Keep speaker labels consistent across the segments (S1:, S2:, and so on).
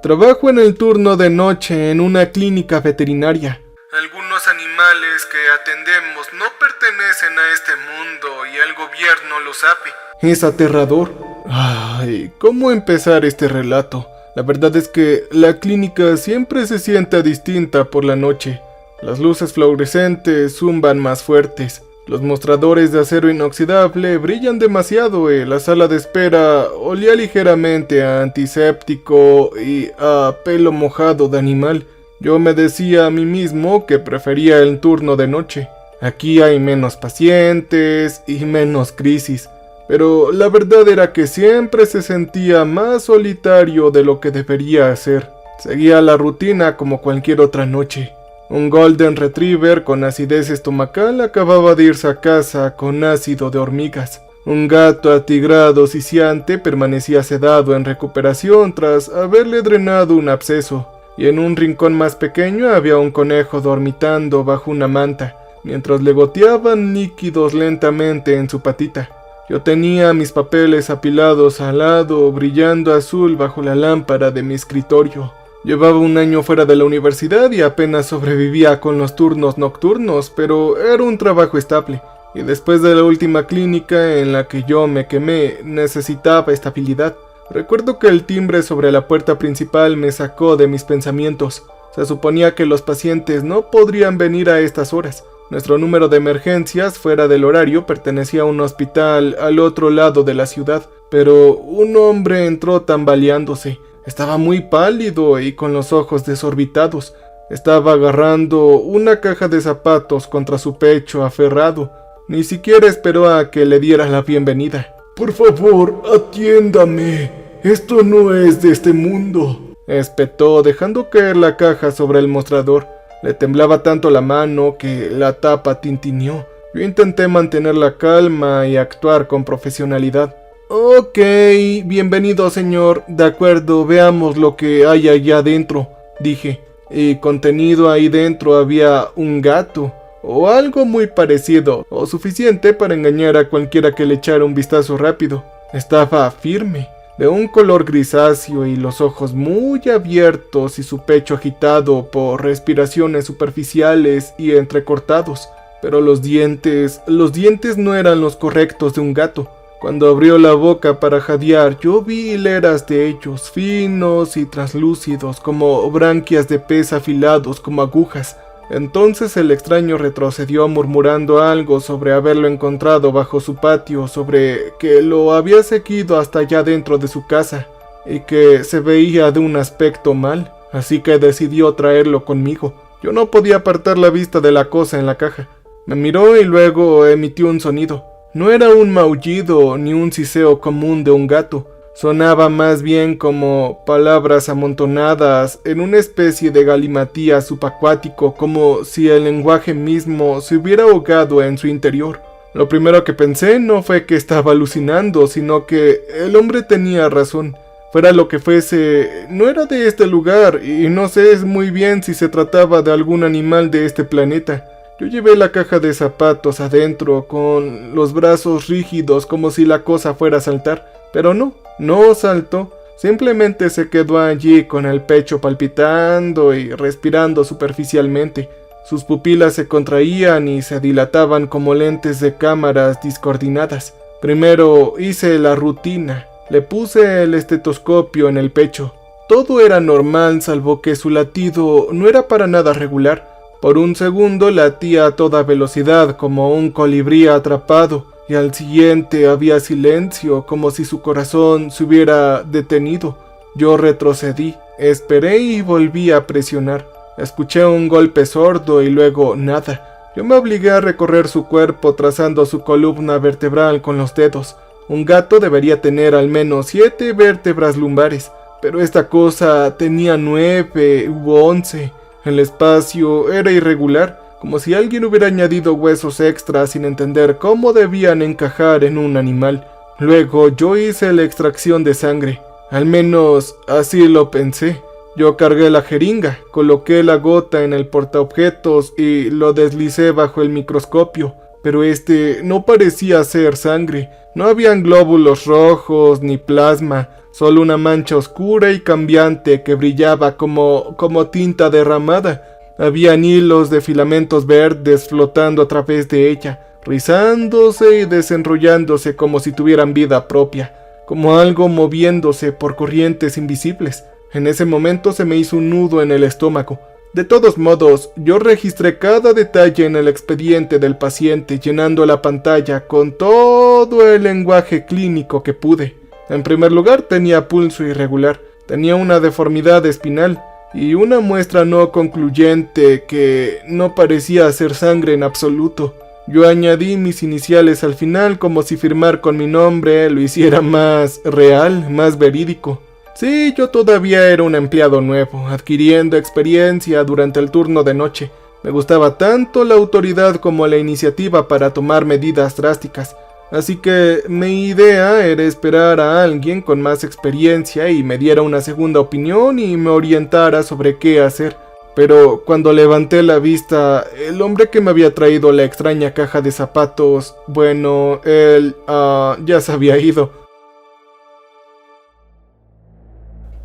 S1: Trabajo en el turno de noche en una clínica veterinaria. Algunos animales que atendemos no pertenecen a este mundo y el gobierno lo sabe. Es aterrador. Ay, ¿cómo empezar este relato? La verdad es que la clínica siempre se siente distinta por la noche. Las luces fluorescentes zumban más fuertes. Los mostradores de acero inoxidable brillan demasiado y la sala de espera olía ligeramente a antiséptico y a pelo mojado de animal. Yo me decía a mí mismo que prefería el turno de noche. Aquí hay menos pacientes y menos crisis. Pero la verdad era que siempre se sentía más solitario de lo que debería hacer. Seguía la rutina como cualquier otra noche. Un Golden Retriever con acidez estomacal acababa de irse a casa con ácido de hormigas. Un gato atigrado sisiante permanecía sedado en recuperación tras haberle drenado un absceso. Y en un rincón más pequeño había un conejo dormitando bajo una manta, mientras le goteaban líquidos lentamente en su patita. Yo tenía mis papeles apilados al lado, brillando azul bajo la lámpara de mi escritorio. Llevaba un año fuera de la universidad y apenas sobrevivía con los turnos nocturnos, pero era un trabajo estable. Y después de la última clínica en la que yo me quemé, necesitaba estabilidad. Recuerdo que el timbre sobre la puerta principal me sacó de mis pensamientos. Se suponía que los pacientes no podrían venir a estas horas. Nuestro número de emergencias fuera del horario pertenecía a un hospital al otro lado de la ciudad, pero un hombre entró tambaleándose. Estaba muy pálido y con los ojos desorbitados. Estaba agarrando una caja de zapatos contra su pecho aferrado. Ni siquiera esperó a que le diera la bienvenida. «Por favor, atiéndame. Esto no es de este mundo», espetó, dejando caer la caja sobre el mostrador. Le temblaba tanto la mano que la tapa tintineó. Yo intenté mantener la calma y actuar con profesionalidad. «Ok, bienvenido señor. De acuerdo, veamos lo que hay allá adentro», dije. Y contenido ahí dentro había un gato, o algo muy parecido, o suficiente para engañar a cualquiera que le echara un vistazo rápido. Estaba firme, de un color grisáceo y los ojos muy abiertos y su pecho agitado por respiraciones superficiales y entrecortados. Pero los dientes no eran los correctos de un gato. Cuando abrió la boca para jadear, yo vi hileras de ellos, finos y translúcidos, como branquias de pez afilados como agujas. Entonces el extraño retrocedió murmurando algo sobre haberlo encontrado bajo su patio, sobre que lo había seguido hasta allá dentro de su casa, y que se veía de un aspecto mal, así que decidió traerlo conmigo. Yo no podía apartar la vista de la cosa en la caja. Me miró y luego emitió un sonido. No era un maullido ni un siseo común de un gato. Sonaba más bien como palabras amontonadas en una especie de galimatías subacuático, como si el lenguaje mismo se hubiera ahogado en su interior. Lo primero que pensé no fue que estaba alucinando, sino que el hombre tenía razón. Fuera lo que fuese, no era de este lugar y no sé muy bien si se trataba de algún animal de este planeta. Yo llevé la caja de zapatos adentro con los brazos rígidos como si la cosa fuera a saltar, pero no saltó, simplemente se quedó allí con el pecho palpitando y respirando superficialmente. Sus pupilas se contraían y se dilataban como lentes de cámaras discoordinadas. Primero hice la rutina, le puse el estetoscopio en el pecho. Todo era normal salvo que su latido no era para nada regular. Por un segundo latía a toda velocidad como un colibrí atrapado, y al siguiente había silencio como si su corazón se hubiera detenido. Yo retrocedí, esperé y volví a presionar. Escuché un golpe sordo y luego nada. Yo me obligué a recorrer su cuerpo trazando su columna vertebral con los dedos. Un gato debería tener al menos 7 vértebras lumbares, pero esta cosa tenía 9 u 11. El espacio era irregular, como si alguien hubiera añadido huesos extras sin entender cómo debían encajar en un animal. Luego yo hice la extracción de sangre, al menos así lo pensé. Yo cargué la jeringa, coloqué la gota en el portaobjetos y lo deslicé bajo el microscopio. pero no parecía ser sangre. No habían glóbulos rojos ni plasma, solo una mancha oscura y cambiante que brillaba como tinta derramada. Habían hilos de filamentos verdes flotando a través de ella, rizándose y desenrollándose como si tuvieran vida propia, como algo moviéndose por corrientes invisibles. En ese momento se me hizo un nudo en el estómago. De todos modos, yo registré cada detalle en el expediente del paciente, llenando la pantalla con todo el lenguaje clínico que pude. En primer lugar, tenía pulso irregular, tenía una deformidad espinal y una muestra no concluyente que no parecía ser sangre en absoluto. Yo añadí mis iniciales al final como si firmar con mi nombre lo hiciera más real, más verídico. Sí, yo todavía era un empleado nuevo, adquiriendo experiencia durante el turno de noche. Me gustaba tanto la autoridad como la iniciativa para tomar medidas drásticas. Así que mi idea era esperar a alguien con más experiencia y me diera una segunda opinión y me orientara sobre qué hacer. Pero cuando levanté la vista, el hombre que me había traído la extraña caja de zapatos, bueno, él ya se había ido.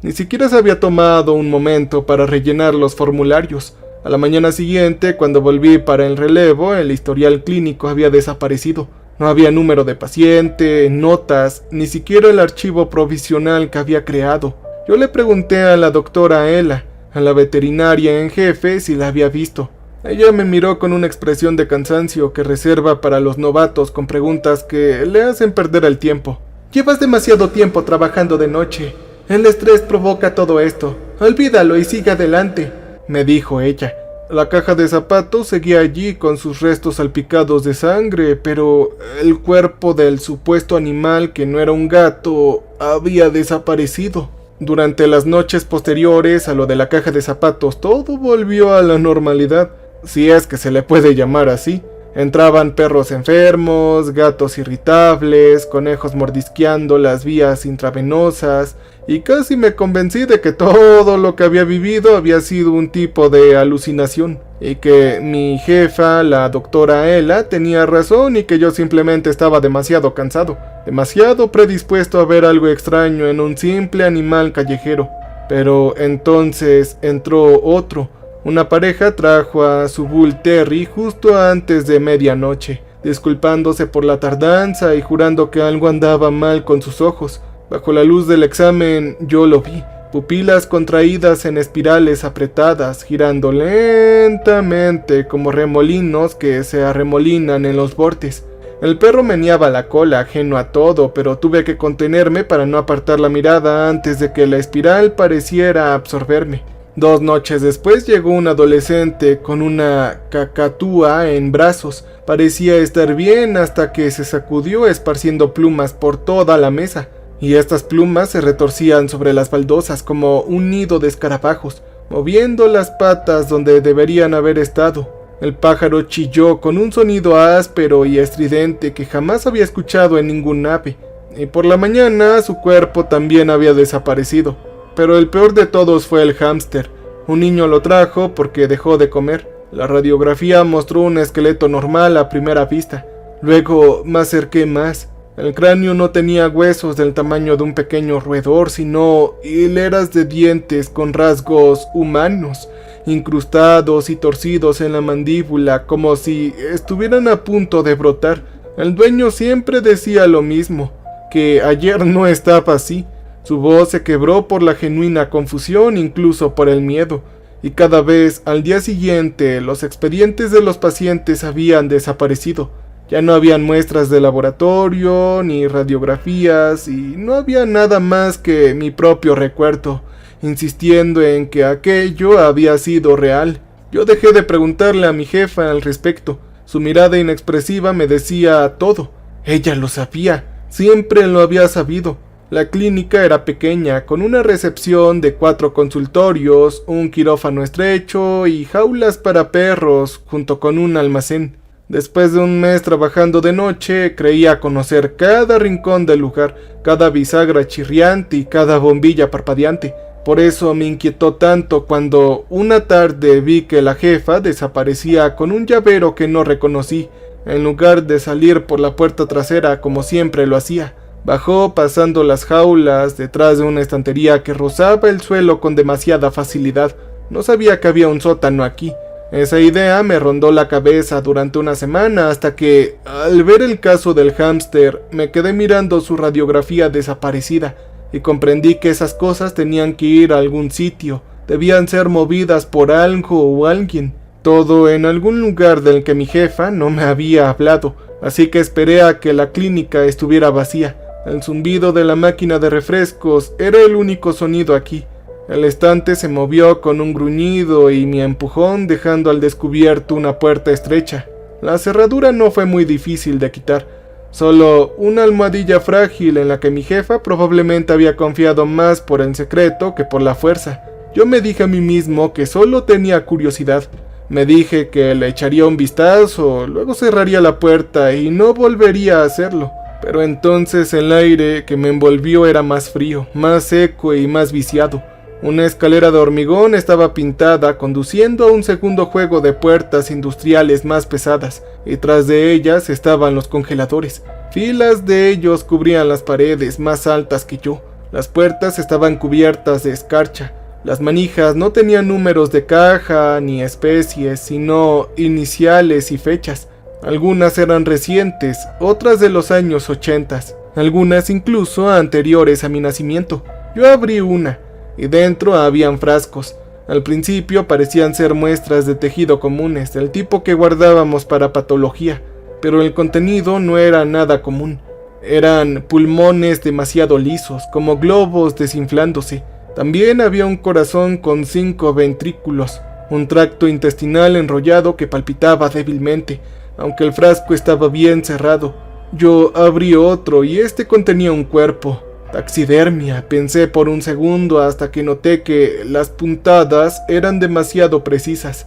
S1: Ni siquiera se había tomado un momento para rellenar los formularios. A la mañana siguiente, cuando volví para el relevo, el historial clínico había desaparecido. No había número de paciente, notas, ni siquiera el archivo provisional que había creado. Yo le pregunté a la doctora Ella, a la veterinaria en jefe, si la había visto. Ella me miró con una expresión de cansancio que reserva para los novatos con preguntas que le hacen perder el tiempo. «Llevas demasiado tiempo trabajando de noche. El estrés provoca todo esto. Olvídalo y sigue adelante», me dijo ella. La caja de zapatos seguía allí con sus restos salpicados de sangre, pero el cuerpo del supuesto animal, que no era un gato, había desaparecido. Durante las noches posteriores a lo de la caja de zapatos, todo volvió a la normalidad, si es que se le puede llamar así. Entraban perros enfermos, gatos irritables, conejos mordisqueando las vías intravenosas, y casi me convencí de que todo lo que había vivido había sido un tipo de alucinación, y que mi jefa, la doctora Ella, tenía razón y que yo simplemente estaba demasiado cansado, demasiado predispuesto a ver algo extraño en un simple animal callejero. Pero entonces entró otro. Una pareja trajo a su Bull Terry justo antes de medianoche, disculpándose por la tardanza y jurando que algo andaba mal con sus ojos. Bajo la luz del examen yo lo vi, pupilas contraídas en espirales apretadas, girando lentamente como remolinos que se arremolinan en los bordes. El perro meneaba la cola, ajeno a todo, pero tuve que contenerme para no apartar la mirada antes de que la espiral pareciera absorberme. 2 noches después llegó un adolescente con una cacatúa en brazos. Parecía estar bien hasta que se sacudió esparciendo plumas por toda la mesa, y estas plumas se retorcían sobre las baldosas como un nido de escarabajos, moviendo las patas donde deberían haber estado. El pájaro chilló con un sonido áspero y estridente que jamás había escuchado en ningún ave, y por la mañana su cuerpo también había desaparecido. Pero el peor de todos fue el hámster. Un niño lo trajo porque dejó de comer. La radiografía mostró un esqueleto normal a primera vista. Luego me acerqué más. El cráneo no tenía huesos del tamaño de un pequeño roedor, sino hileras de dientes con rasgos humanos, incrustados y torcidos en la mandíbula, como si estuvieran a punto de brotar. El dueño siempre decía lo mismo, que ayer no estaba así. Su voz se quebró por la genuina confusión, incluso por el miedo, y cada vez al día siguiente los expedientes de los pacientes habían desaparecido. Ya no habían muestras de laboratorio, ni radiografías, y no había nada más que mi propio recuerdo, insistiendo en que aquello había sido real. Yo dejé de preguntarle a mi jefa al respecto. Su mirada inexpresiva me decía todo. Ella lo sabía, siempre lo había sabido. La clínica era pequeña, con una recepción de 4 consultorios, un quirófano estrecho y jaulas para perros, junto con un almacén. Después de un mes trabajando de noche, creía conocer cada rincón del lugar, cada bisagra chirriante y cada bombilla parpadeante. Por eso me inquietó tanto cuando una tarde vi que la jefa desaparecía con un llavero que no reconocí, En lugar de salir por la puerta trasera como siempre lo hacía, bajó pasando las jaulas detrás de una estantería que rozaba el suelo con demasiada facilidad. No sabía que había un sótano aquí. Esa idea me rondó la cabeza durante una semana hasta que, al ver el caso del hámster, me quedé mirando su radiografía desaparecida y comprendí que esas cosas tenían que ir a algún sitio, debían ser movidas por algo o alguien. Todo en algún lugar del que mi jefa no me había hablado, así que esperé a que la clínica estuviera vacía. El zumbido de la máquina de refrescos era el único sonido aquí. El estante se movió con un gruñido y mi empujón dejando al descubierto una puerta estrecha. La cerradura no fue muy difícil de quitar, solo una almohadilla frágil en la que mi jefa probablemente había confiado más por el secreto que por la fuerza. Yo me dije a mí mismo que solo tenía curiosidad. Me dije que le echaría un vistazo, luego cerraría la puerta y no volvería a hacerlo. Pero entonces el aire que me envolvió era más frío, más seco y más viciado. Una escalera de hormigón estaba pintada, conduciendo a un segundo juego de puertas industriales más pesadas, y tras de ellas estaban los congeladores. Filas de ellos cubrían las paredes más altas que yo. Las puertas estaban cubiertas de escarcha. Las manijas no tenían números de caja ni especies, sino iniciales y fechas. Algunas eran recientes, otras de los años 80, algunas incluso anteriores a mi nacimiento. Yo abrí una, y dentro habían frascos. Al principio parecían ser muestras de tejido comunes, del tipo que guardábamos para patología, pero el contenido no era nada común. Eran pulmones demasiado lisos, como globos desinflándose. También había un corazón con 5 ventrículos, un tracto intestinal enrollado que palpitaba débilmente, aunque el frasco estaba bien cerrado. Yo abrí otro y este contenía un cuerpo. Taxidermia, pensé por un segundo hasta que noté que las puntadas eran demasiado precisas.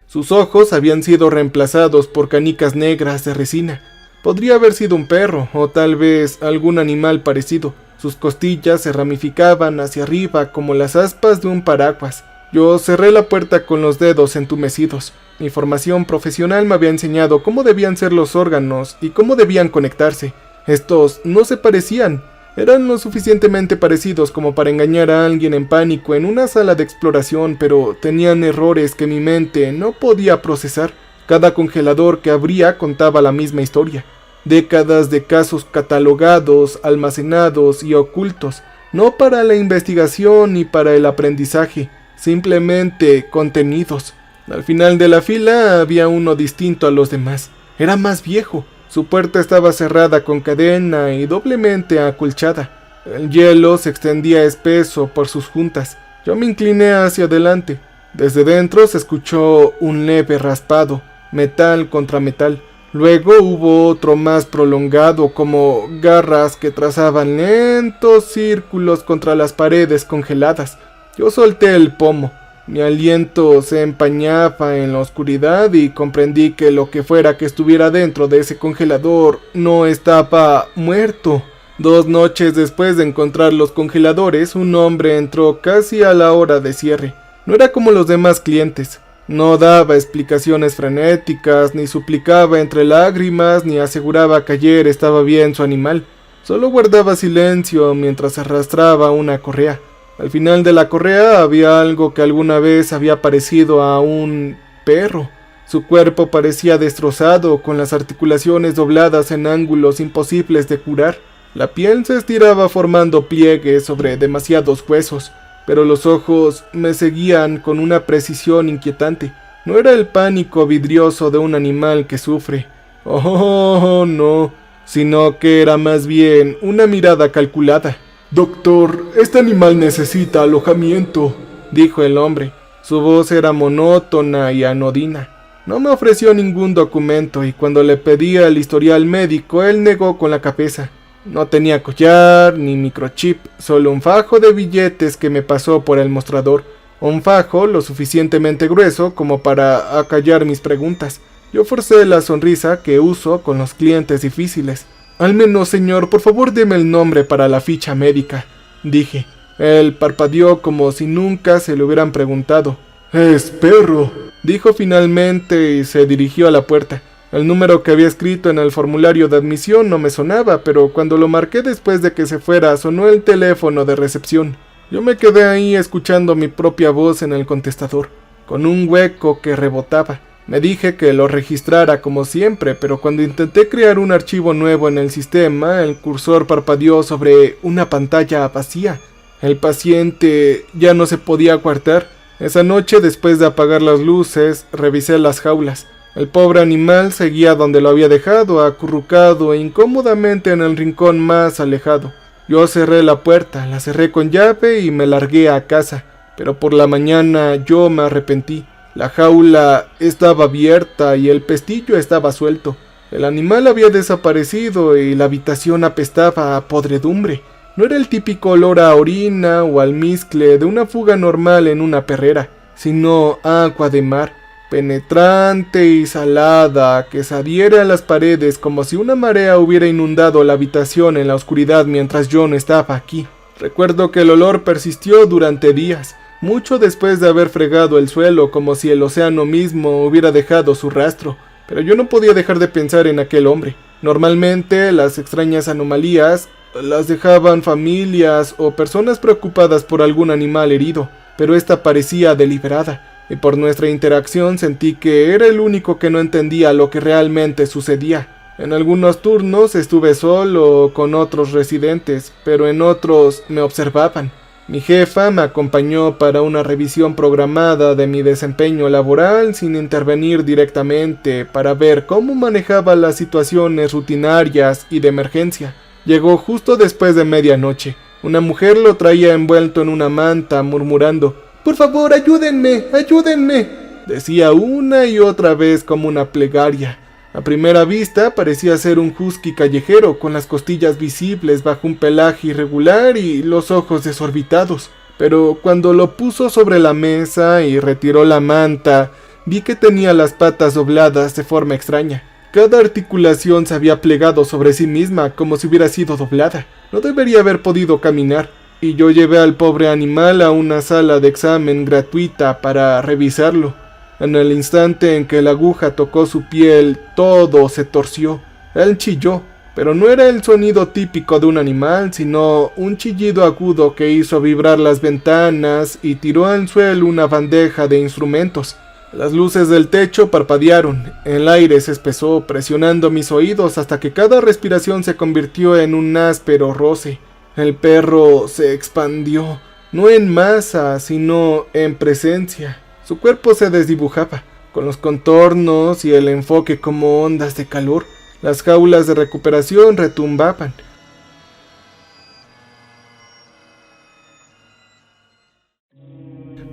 S1: Sus ojos habían sido reemplazados por canicas negras de resina. Podría haber sido un perro o tal vez algún animal parecido. Sus costillas se ramificaban hacia arriba como las aspas de un paraguas. Yo cerré la puerta con los dedos entumecidos. Mi formación profesional me había enseñado cómo debían ser los órganos y cómo debían conectarse. Estos no se parecían. Eran lo suficientemente parecidos como para engañar a alguien en pánico en una sala de exploración, pero tenían errores que mi mente no podía procesar. Cada congelador que abría contaba la misma historia. Décadas de casos catalogados, almacenados y ocultos, no para la investigación ni para el aprendizaje, simplemente contenidos. Al final de la fila había uno distinto a los demás. Era más viejo. Su puerta estaba cerrada con cadena y doblemente acolchada. El hielo se extendía espeso por sus juntas. Yo me incliné hacia adelante. Desde dentro se escuchó un leve raspado, metal contra metal. Luego hubo otro más prolongado, como garras que trazaban lentos círculos contra las paredes congeladas. Yo solté el pomo. Mi aliento se empañaba en la oscuridad y comprendí que lo que fuera que estuviera dentro de ese congelador no estaba muerto. 2 noches después de encontrar los congeladores, un hombre entró casi a la hora de cierre. No era como los demás clientes. No daba explicaciones frenéticas, ni suplicaba entre lágrimas, ni aseguraba que ayer estaba bien su animal. Solo guardaba silencio mientras arrastraba una correa. Al final de la correa había algo que alguna vez había parecido a un perro. Su cuerpo parecía destrozado, con las articulaciones dobladas en ángulos imposibles de curar. La piel se estiraba formando pliegues sobre demasiados huesos, pero los ojos me seguían con una precisión inquietante. No era el pánico vidrioso de un animal que sufre. Oh, no, sino que era más bien una mirada calculada. «Doctor, este animal necesita alojamiento», dijo el hombre. Su voz era monótona y anodina. No me ofreció ningún documento y cuando le pedí el historial médico, él negó con la cabeza. No tenía collar ni microchip, solo un fajo de billetes que me pasó por el mostrador. Un fajo lo suficientemente grueso como para acallar mis preguntas. Yo forcé la sonrisa que uso con los clientes difíciles. «Al menos, señor, por favor deme el nombre para la ficha médica», dije. Él parpadeó como si nunca se le hubieran preguntado. «Es perro». dijo finalmente y se dirigió a la puerta. El número que había escrito en el formulario de admisión no me sonaba, pero cuando lo marqué después de que se fuera, sonó el teléfono de recepción. Yo me quedé ahí escuchando mi propia voz en el contestador, con un hueco que rebotaba. Me dije que lo registrara como siempre, pero cuando intenté crear un archivo nuevo en el sistema, el cursor parpadeó sobre una pantalla vacía. El paciente ya no se podía aguardar. Esa noche, después de apagar las luces, revisé las jaulas. El pobre animal seguía donde lo había dejado, acurrucado e incómodamente en el rincón más alejado. Yo cerré la puerta, la cerré con llave y me largué a casa, pero por la mañana yo me arrepentí. La jaula estaba abierta y el pestillo estaba suelto. El animal había desaparecido y la habitación apestaba a podredumbre. No era el típico olor a orina o almizcle de una fuga normal en una perrera, sino agua de mar, penetrante y salada, que se adhiere a las paredes como si una marea hubiera inundado la habitación en la oscuridad mientras yo no estaba aquí. Recuerdo que el olor persistió durante días, mucho después de haber fregado el suelo, como si el océano mismo hubiera dejado su rastro, pero yo no podía dejar de pensar en aquel hombre. Normalmente las extrañas anomalías las dejaban familias o personas preocupadas por algún animal herido, pero esta parecía deliberada. Y por nuestra interacción sentí que era el único que no entendía lo que realmente sucedía. En algunos turnos estuve solo con otros residentes, pero en otros me observaban. Mi jefa me acompañó para una revisión programada de mi desempeño laboral sin intervenir directamente para ver cómo manejaba las situaciones rutinarias y de emergencia. Llegó justo después de medianoche. Una mujer lo traía envuelto en una manta, murmurando: «Por favor, ayúdenme, ayúdenme», decía una y otra vez como una plegaria. A primera vista parecía ser un husky callejero, con las costillas visibles bajo un pelaje irregular y los ojos desorbitados. Pero cuando lo puso sobre la mesa y retiró la manta, vi que tenía las patas dobladas de forma extraña. Cada articulación se había plegado sobre sí misma como si hubiera sido doblada. No debería haber podido caminar. Y yo llevé al pobre animal a una sala de examen gratuita para revisarlo. En el instante en que la aguja tocó su piel, todo se torció. Él chilló, pero no era el sonido típico de un animal, sino un chillido agudo que hizo vibrar las ventanas y tiró al suelo una bandeja de instrumentos. Las luces del techo parpadearon, el aire se espesó, presionando mis oídos hasta que cada respiración se convirtió en un áspero roce. El perro se expandió, no en masa, sino en presencia. Su cuerpo se desdibujaba, con los contornos y el enfoque como ondas de calor. Las jaulas de recuperación retumbaban.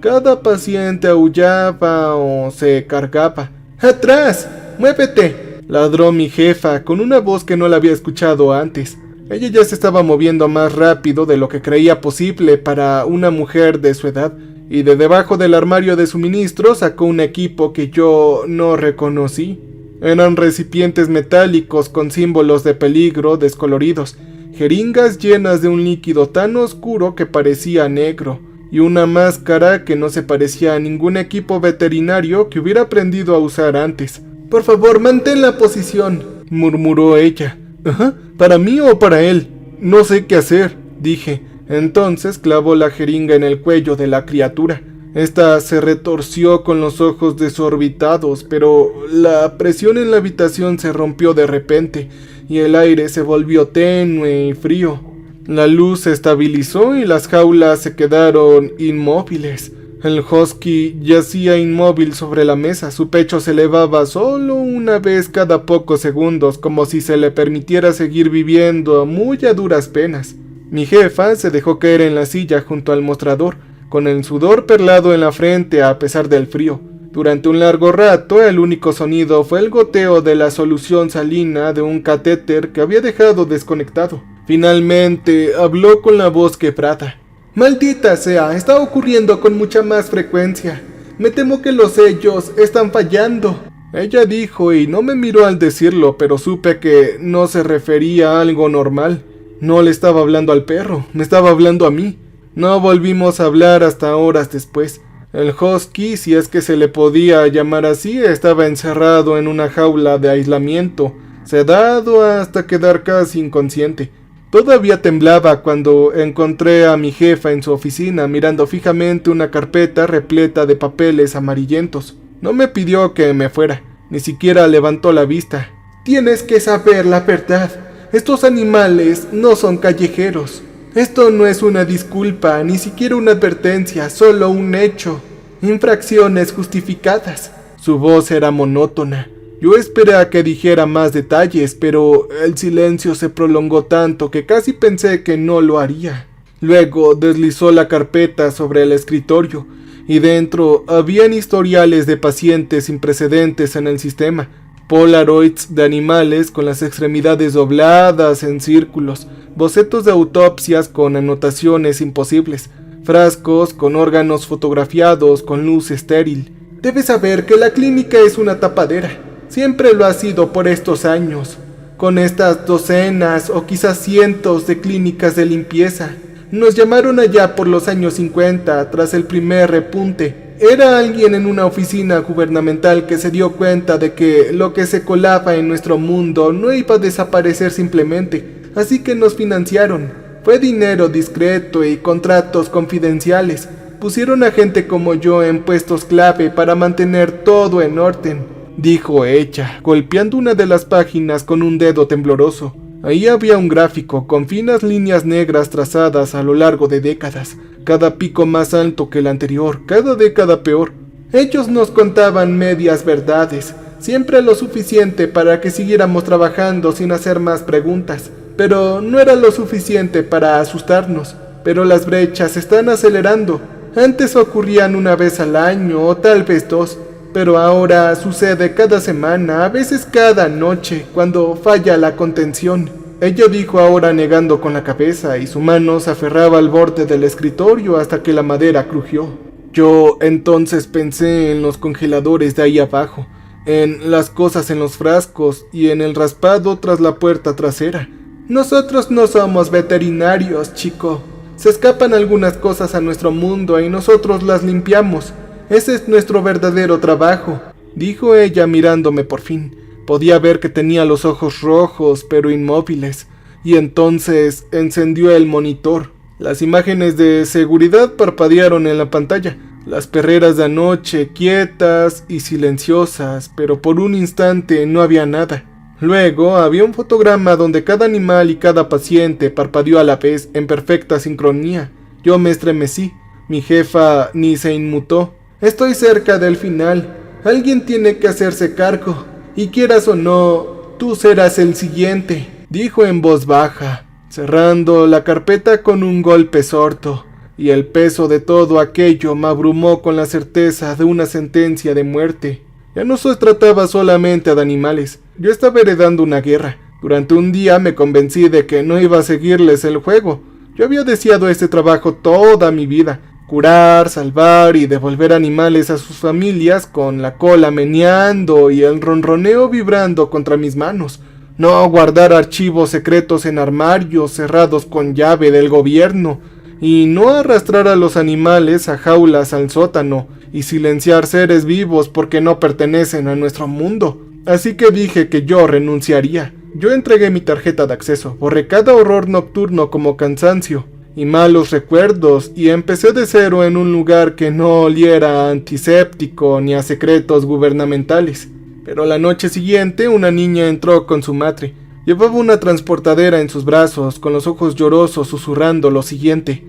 S1: Cada paciente aullaba o se cargaba. «¡Atrás! ¡Muévete!», ladró mi jefa con una voz que no la había escuchado antes. Ella ya se estaba moviendo más rápido de lo que creía posible para una mujer de su edad, y de debajo del armario de suministro sacó un equipo que yo no reconocí. Eran recipientes metálicos con símbolos de peligro descoloridos, jeringas llenas de un líquido tan oscuro que parecía negro, y una máscara que no se parecía a ningún equipo veterinario que hubiera aprendido a usar antes. «Por favor, mantén la posición», murmuró ella. «¿Ajá? ¿Para mí o para él? No sé qué hacer», dije. Entonces clavó la jeringa en el cuello de la criatura. Esta se retorció con los ojos desorbitados, pero la presión en la habitación se rompió de repente y el aire se volvió tenue y frío. La luz se estabilizó y las jaulas se quedaron inmóviles. El husky yacía inmóvil sobre la mesa, su pecho se elevaba solo una vez cada pocos segundos, como si se le permitiera seguir viviendo muy a duras penas. Mi jefa se dejó caer en la silla junto al mostrador, con el sudor perlado en la frente a pesar del frío. Durante un largo rato, el único sonido fue el goteo de la solución salina de un catéter que había dejado desconectado. Finalmente, habló con la voz quebrada. «Maldita sea, está ocurriendo con mucha más frecuencia. Me temo que los sellos están fallando», ella dijo, y no me miró al decirlo, pero supe que no se refería a algo normal. No le estaba hablando al perro, me estaba hablando a mí. No volvimos a hablar hasta horas después. El husky, si es que se le podía llamar así, estaba encerrado en una jaula de aislamiento, sedado hasta quedar casi inconsciente. Todavía temblaba cuando encontré a mi jefa en su oficina mirando fijamente una carpeta repleta de papeles amarillentos. No me pidió que me fuera, ni siquiera levantó la vista. Tienes que saber la verdad. Estos animales no son callejeros. Esto no es una disculpa, ni siquiera una advertencia, solo un hecho. Infracciones justificadas. Su voz era monótona. Yo esperé a que dijera más detalles, pero el silencio se prolongó tanto que casi pensé que no lo haría. Luego deslizó la carpeta sobre el escritorio, y dentro habían historiales de pacientes sin precedentes en el sistema, polaroids de animales con las extremidades dobladas en círculos, bocetos de autopsias con anotaciones imposibles, frascos con órganos fotografiados con luz estéril. Debes saber que la clínica es una tapadera. Siempre lo ha sido por estos años, con estas docenas o quizás cientos de clínicas de limpieza. Nos llamaron allá por los años 50, tras el primer repunte. Era alguien en una oficina gubernamental que se dio cuenta de que lo que se colaba en nuestro mundo no iba a desaparecer simplemente, así que nos financiaron. Fue dinero discreto y contratos confidenciales. Pusieron a gente como yo en puestos clave para mantener todo en orden, dijo ella, golpeando una de las páginas con un dedo tembloroso. Ahí había un gráfico con finas líneas negras trazadas a lo largo de décadas, cada pico más alto que el anterior, cada década peor. Ellos nos contaban medias verdades, siempre lo suficiente para que siguiéramos trabajando sin hacer más preguntas, pero no era lo suficiente para asustarnos. Pero las brechas se están acelerando. Antes ocurrían una vez al año o tal vez dos, pero ahora sucede cada semana, a veces cada noche, cuando falla la contención. Ella dijo ahora negando con la cabeza y su mano se aferraba al borde del escritorio hasta que la madera crujió. Yo entonces pensé en los congeladores de ahí abajo, en las cosas en los frascos y en el raspado tras la puerta trasera. Nosotros no somos veterinarios, chico. Se escapan algunas cosas a nuestro mundo y nosotros las limpiamos. Ese es nuestro verdadero trabajo, dijo ella mirándome por fin. Podía ver que tenía los ojos rojos pero inmóviles, y entonces encendió el monitor. Las imágenes de seguridad parpadearon en la pantalla, las perreras de anoche quietas y silenciosas, pero por un instante no había nada. Luego había un fotograma donde cada animal y cada paciente parpadeó a la vez en perfecta sincronía. Yo me estremecí, mi jefa ni se inmutó. Estoy cerca del final. Alguien tiene que hacerse cargo. Y quieras o no, tú serás el siguiente, dijo en voz baja, cerrando la carpeta con un golpe sordo. Y el peso de todo aquello me abrumó con la certeza de una sentencia de muerte. Ya no se trataba solamente de animales. Yo estaba heredando una guerra. Durante un día me convencí de que no iba a seguirles el juego. Yo había deseado este trabajo toda mi vida. Curar, salvar y devolver animales a sus familias con la cola meneando y el ronroneo vibrando contra mis manos. No guardar archivos secretos en armarios cerrados con llave del gobierno. Y no arrastrar a los animales a jaulas al sótano y silenciar seres vivos porque no pertenecen a nuestro mundo. Así que dije que yo renunciaría. Yo entregué mi tarjeta de acceso, borré cada horror nocturno como cansancio y malos recuerdos, y empecé de cero en un lugar que no oliera a antiséptico ni a secretos gubernamentales. Pero la noche siguiente una niña entró con su madre. Llevaba una transportadera en sus brazos, con los ojos llorosos, susurrando lo siguiente: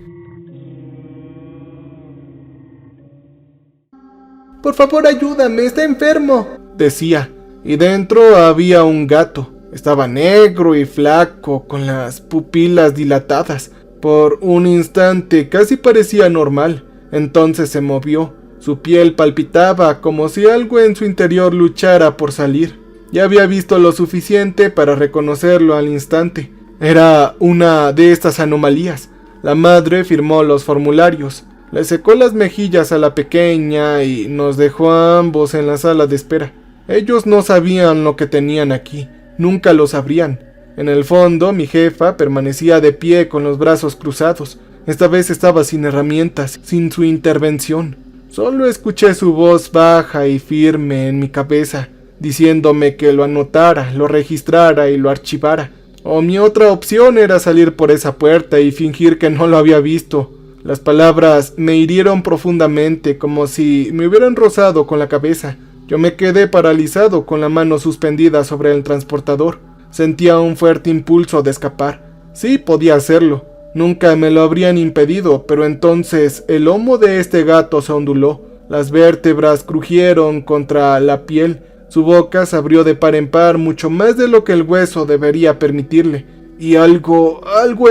S1: «Por favor, ayúdame, está enfermo», decía, y dentro había un gato. Estaba negro y flaco, con las pupilas dilatadas. Por un instante casi parecía normal, entonces se movió. Su piel palpitaba como si algo en su interior luchara por salir. Ya había visto lo suficiente para reconocerlo al instante. Era una de estas anomalías. La madre firmó los formularios, le secó las mejillas a la pequeña y nos dejó a ambos en la sala de espera. Ellos no sabían lo que tenían aquí, nunca lo sabrían. En el fondo, mi jefa permanecía de pie con los brazos cruzados. Esta vez estaba sin herramientas, sin su intervención. Solo escuché su voz baja y firme en mi cabeza, diciéndome que lo anotara, lo registrara y lo archivara. O mi otra opción era salir por esa puerta y fingir que no lo había visto. Las palabras me hirieron profundamente, como si me hubieran rozado con la cabeza. Yo me quedé paralizado con la mano suspendida sobre el transportador. Sentía un fuerte impulso de escapar. Sí, podía hacerlo. Nunca me lo habrían impedido, pero entonces el lomo de este gato se onduló. Las vértebras crujieron contra la piel. Su boca se abrió de par en par, mucho más de lo que el hueso debería permitirle. Y algo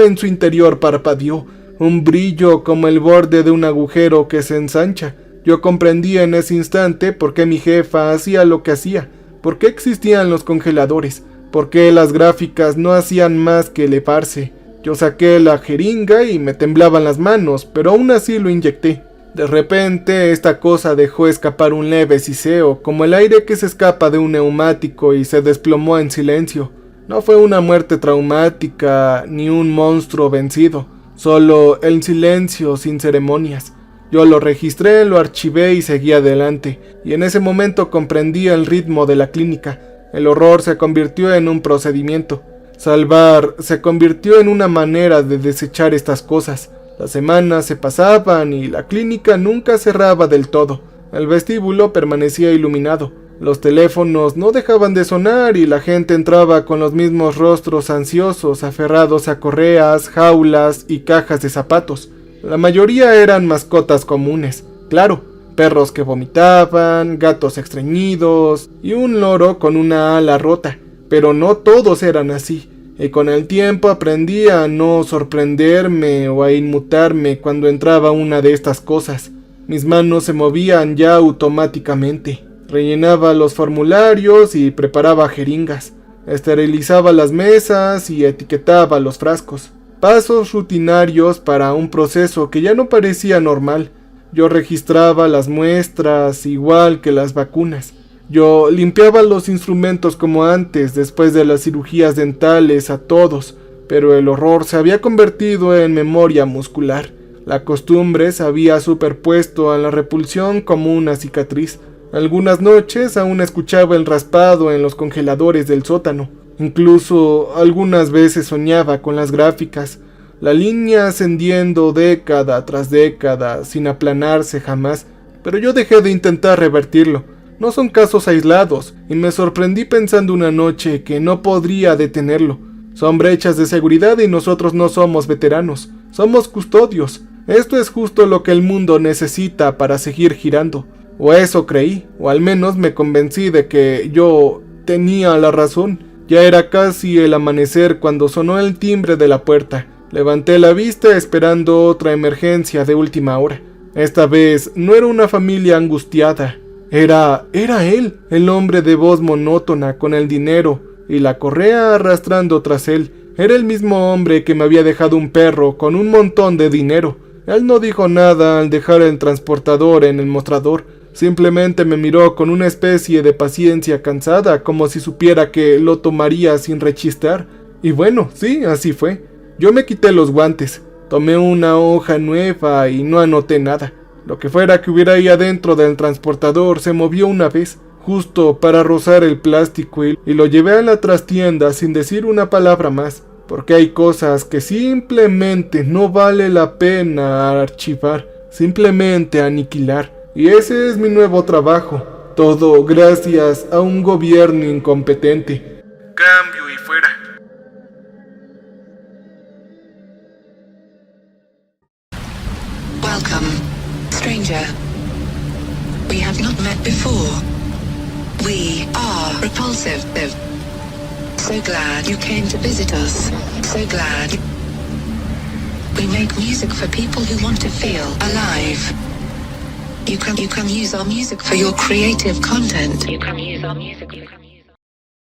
S1: en su interior parpadeó. Un brillo como el borde de un agujero que se ensancha. Yo comprendí en ese instante por qué mi jefa hacía lo que hacía, por qué existían los congeladores, por qué las gráficas no hacían más que elevarse. Yo saqué la jeringa y me temblaban las manos, pero aún así lo inyecté. De repente esta cosa dejó escapar un leve siseo, como el aire que se escapa de un neumático, y se desplomó en silencio. No fue una muerte traumática ni un monstruo vencido, solo el silencio sin ceremonias. Yo lo registré, lo archivé y seguí adelante, y en ese momento comprendí el ritmo de la clínica. El horror se convirtió en un procedimiento. Salvar se convirtió en una manera de desechar estas cosas. Las semanas se pasaban y la clínica nunca cerraba del todo. El vestíbulo permanecía iluminado. Los teléfonos no dejaban de sonar y la gente entraba con los mismos rostros ansiosos, aferrados a correas, jaulas y cajas de zapatos. La mayoría eran mascotas comunes, claro, perros que vomitaban, gatos estreñidos y un loro con una ala rota, pero no todos eran así, y con el tiempo aprendí a no sorprenderme o a inmutarme cuando entraba una de estas cosas. Mis manos se movían ya automáticamente, rellenaba los formularios y preparaba jeringas, esterilizaba las mesas y etiquetaba los frascos. Pasos rutinarios para un proceso que ya no parecía normal. Yo registraba las muestras igual que las vacunas. Yo limpiaba los instrumentos como antes, después de las cirugías dentales a todos, pero el horror se había convertido en memoria muscular. La costumbre se había superpuesto a la repulsión como una cicatriz. Algunas noches aún escuchaba el raspado en los congeladores del sótano. Incluso algunas veces soñaba con las gráficas, la línea ascendiendo década tras década sin aplanarse jamás, pero yo dejé de intentar revertirlo. No son casos aislados, y me sorprendí pensando una noche que no podría detenerlo. Son brechas de seguridad y nosotros no somos veteranos, somos custodios. Esto es justo lo que el mundo necesita para seguir girando. O eso creí, o al menos me convencí de que yo tenía la razón. Ya era casi el amanecer cuando sonó el timbre de la puerta. Levanté la vista esperando otra emergencia de última hora. Esta vez no era una familia angustiada. Era él, el hombre de voz monótona con el dinero y la correa arrastrando tras él. Era el mismo hombre que me había dejado un perro con un montón de dinero. Él no dijo nada al dejar el transportador en el mostrador. Simplemente me miró con una especie de paciencia cansada, como si supiera que lo tomaría sin rechistar. Y bueno, sí, así fue. Yo me quité los guantes, tomé una hoja nueva y no anoté nada. Lo que fuera que hubiera ahí adentro del transportador se movió una vez, justo para rozar el plástico, y lo llevé a la trastienda sin decir una palabra más, porque hay cosas que simplemente no vale la pena archivar, simplemente aniquilar. Y ese es mi nuevo trabajo, todo gracias a un gobierno incompetente. Cambio y fuera.
S2: Welcome, stranger. We have not met before. We are repulsive. So glad you came to visit us. So glad. We make music for people who want to feel alive. You can use our music for your creative content. You can use our music.